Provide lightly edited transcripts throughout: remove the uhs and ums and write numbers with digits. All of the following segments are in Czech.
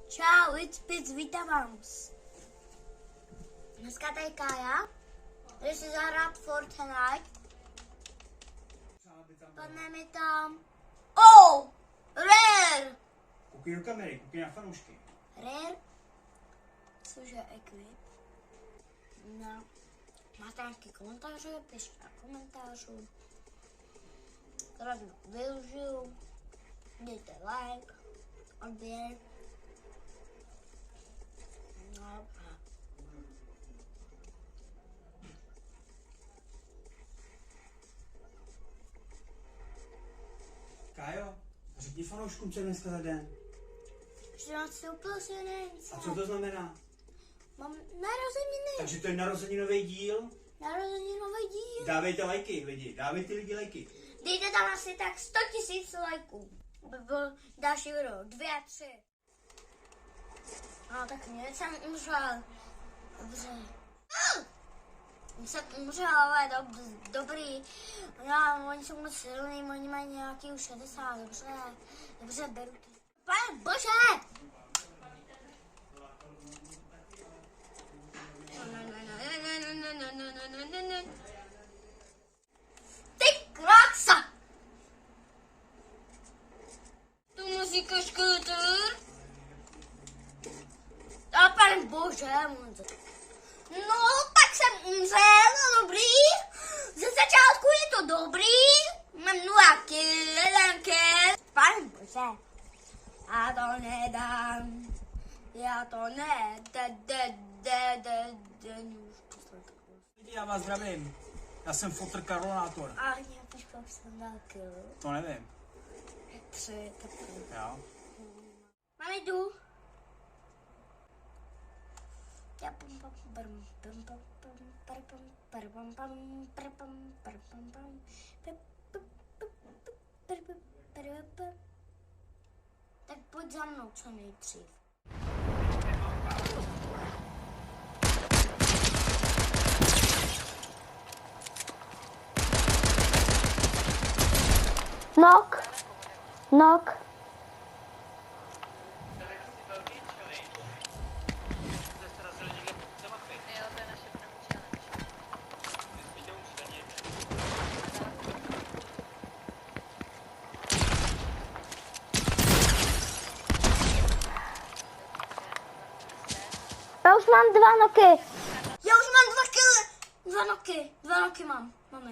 Čau, Lidspic, vítám vás. Dneska tady Kája, jde si zahrát Fortnite. Padne mi tam. Oh! Rare! Koukej do kamery, koukej na fanoušky. Rare? Cože equip? No. Máte nějaký komentáře? Pište na komentářů. Teraz využiju. Dejte like. Odběr. No. Kájo, řekni fanouškům, co je dneska za den. 14. prosince. A co to znamená? Mám narozeniny. Takže to je narozeninový díl? Narozeninový díl. Dávejte lajky, lidi, dávejte lidi lajky. Dejte tam asi tak 100 000 lajků. By byl další video. 2, 3. No tak mě jsem umřel. Dobře. Jsem umřel, ale dobrý. No, oni jsou moc silný, oni mají nějaký už 60. Dobře, beru to. Pane bože! Ty krása! Tu muzika škutur. A pane bože, no, tak jsem umřel, no dobrý. Ze začátku je to dobrý. Mám 0 kill, 1 kill. Pane bože, já to nedám. Já to ne. Já vás zdravím. Já jsem fotr Karlonátor. A nějaký špap jsem dal kill. To nevím. 3, tak Jo. Máme jdu. Tak pojď za mnou co nejdřív. Knock. Já už mám 2 noky. Já už mám 2 killy. 2 noky mám. Máme.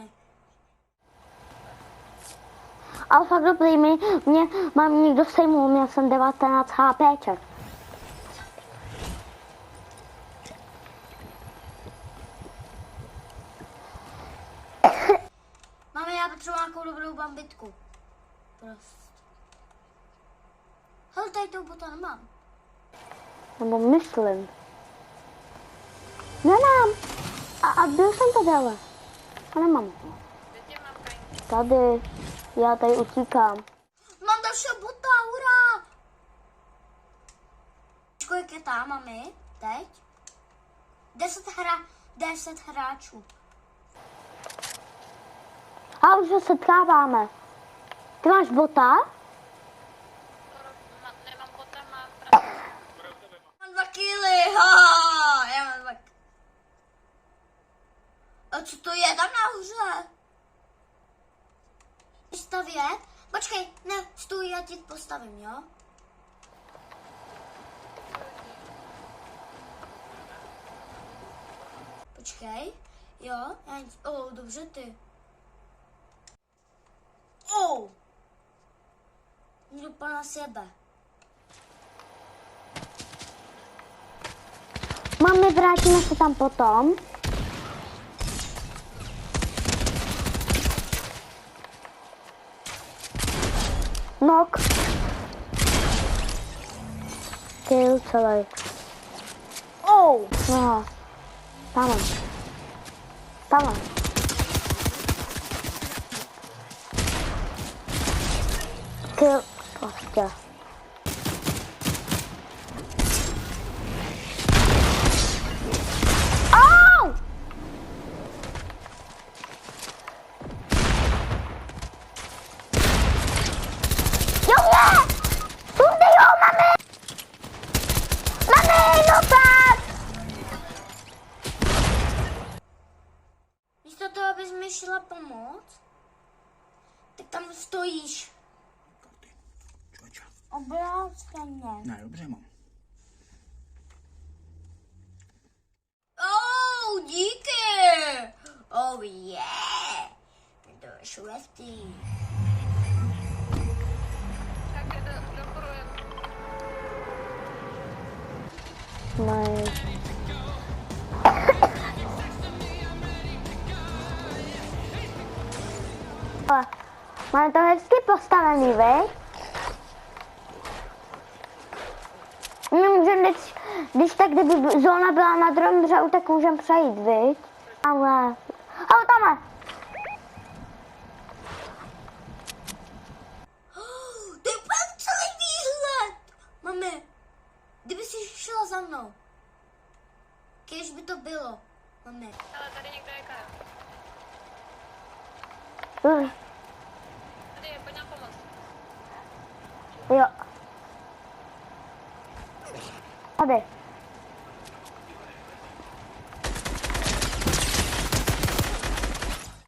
Ale fakt dobrý, mě mám někdo sejmul, měl jsem 19 HPček. Máme, já potřebuji nějakou dobrou bambitku. Prostě. Hele, tady toho bota nemám. Nebo myslím. Nemám. A byl jsem tady ale. A nemám ho. Tady. Já tady utíkám. Mám dalšího bota, hurá! Kolik je tam, mami? Teď? 10 hráčů. A už se setkáváme. Ty máš bota? Nemám bota, mám Mám 2 killy, ha! Já mám 2. A co to je tam nahoře? Stavět? Počkej, ne, stůj, já ti postavím, jo? Počkej, jo, dobře ty. Jdu na sebe. Mami, vrátíme se tam potom. Knock. Kill celý. No. Tam. Kill. Prostě. pomoct? Tak tam stojíš. Ty, člověče. Obráceně. Ne, dobře mám. Oh, díky. Oh, yeah. To je šlechtý. Nice. Máme to hezky postavený, vej? Můžeme, když tak, kdyby zóna byla na druhém břehu, tak můžeme přejít, viď? Ale... tamhle! To je úplně celý výhled. Mami, kdyby si šla za mnou. Kéž by to bylo, mami. Ale tady někdo je Karel. Tady je, pojď nám pomoct. Jo. Tady.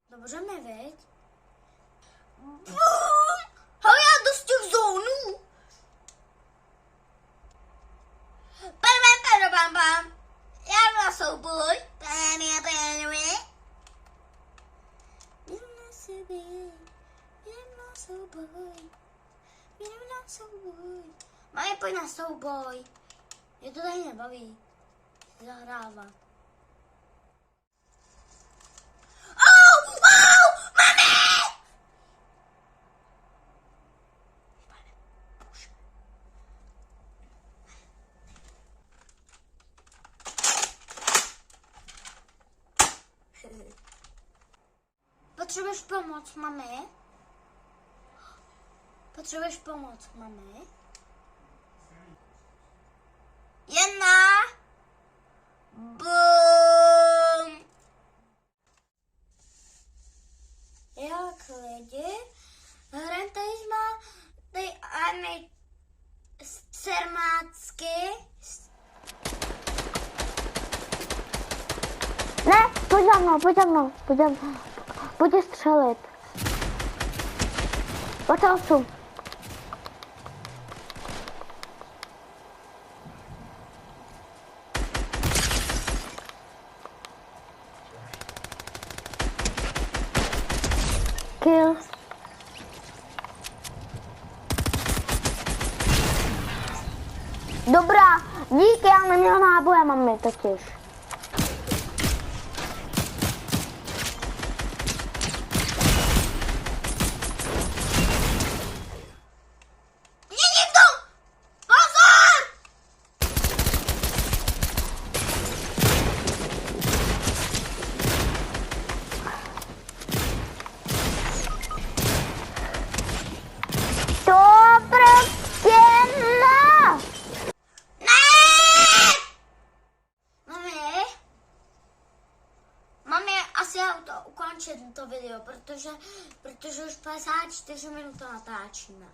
Dobře mi, viď? Hele, já dost těch zónů. Pam. Já na souboj. Jdem na souboj. Maja, pojď na souboj. Mě to tady nebaví. Zahrávat. Mami! Potřebuješ pomoc, mami? Potřebuješ pomoc, mami? Jedna. Bum. Jak lidi? Hrajeme tady má tady Arny Cermácky. Ne, pojď za mnou. Pojď je střelit. Pojď se odsun. Kill. Dobrá, díky, já neměl náboje, mami, totiž. Ukončit to video, protože už 54 minut natáčíme.